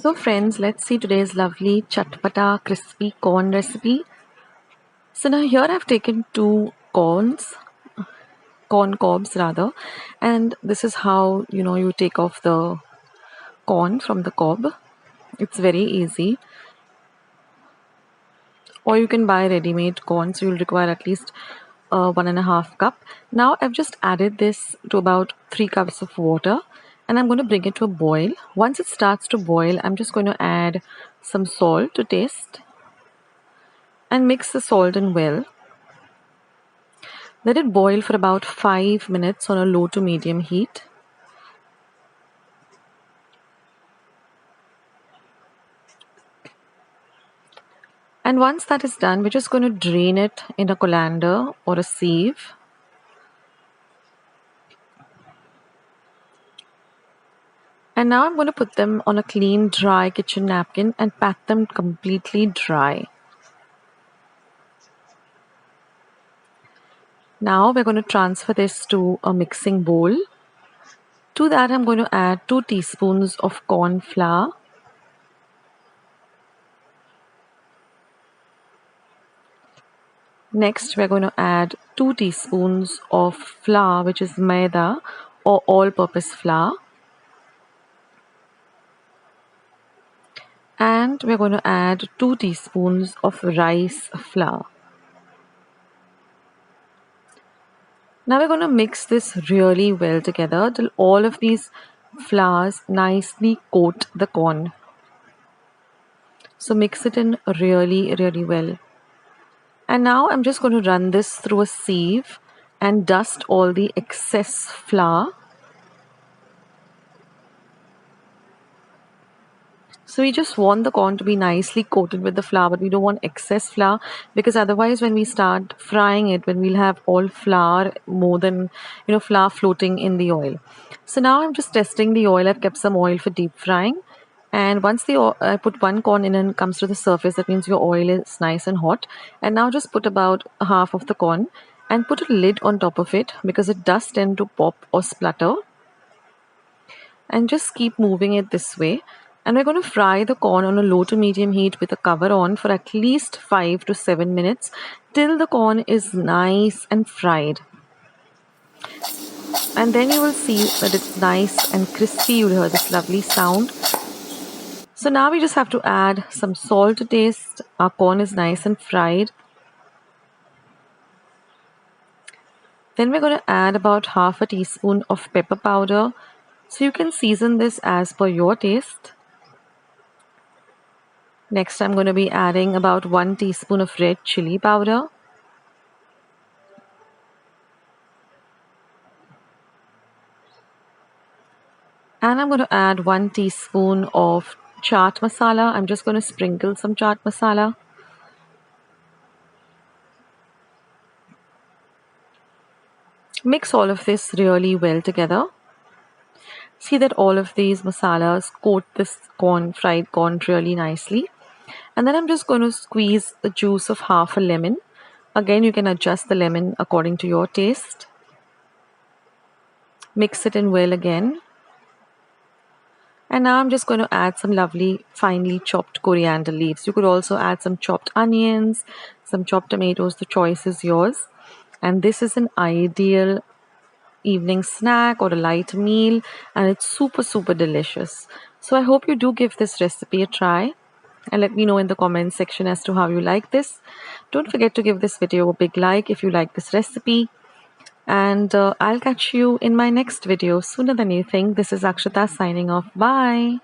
So friends, let's see today's lovely Chatpata Crispy Corn recipe. So now here I've taken two corn cobs rather, and this is how you take off the corn from the cob. It's very easy. Or you can buy ready-made corn, so you'll require at least 1.5 cup. Now I've just added this to about 3 cups of water, and I'm going to bring it to a boil. Once it starts to boil, I'm just going to add some salt to taste and mix the salt in well. Let it boil for about 5 minutes on a low to medium heat. And once that is done, we're just going to drain it in a colander or a sieve. And now I'm going to put them on a clean, dry kitchen napkin and pat them completely dry. Now we're going to transfer this to a mixing bowl. To that, I'm going to add 2 teaspoons of corn flour. Next, we're going to add 2 teaspoons of flour, which is maida or all-purpose flour. And we're going to add 2 teaspoons of rice flour. Now we're going to mix this really well together till all of these flours nicely coat the corn. So mix it in really well. And now I'm just going to run this through a sieve and dust all the excess flour. So we just want the corn to be nicely coated with the flour, but we don't want excess flour, because otherwise when we start frying it, when we'll have all flour, more than flour floating in the oil. So now I'm just testing the oil. I've kept some oil for deep frying, and once I put one corn in and it comes to the surface, that means your oil is nice and hot. And now just put about half of the corn and put a lid on top of it, because it does tend to pop or splutter. And just keep moving it this way. And we're going to fry the corn on a low to medium heat with a cover on for at least 5 to 7 minutes till the corn is nice and fried. And then you will see that it's nice and crispy. You'll hear this lovely sound. So now we just have to add some salt to taste. Our corn is nice and fried. Then we're going to add about half a teaspoon of pepper powder. So you can season this as per your taste. Next, I'm going to be adding about 1 teaspoon of red chili powder. And I'm going to add 1 teaspoon of chaat masala. I'm just going to sprinkle some chaat masala. Mix all of this really well together. See that all of these masalas coat this fried corn really nicely. And then I'm just going to squeeze the juice of half a lemon. Again, you can adjust the lemon according to your taste. Mix it in well again. And now I'm just going to add some lovely finely chopped coriander leaves. You could also add some chopped onions, some chopped tomatoes. The choice is yours. And this is an ideal evening snack or a light meal, and it's super delicious. So I hope you do give this recipe a try. And let me know in the comments section as to how you like this. Don't forget to give this video a big like if you like this recipe. And I'll catch you in my next video sooner than you think. This is Akshata signing off. Bye.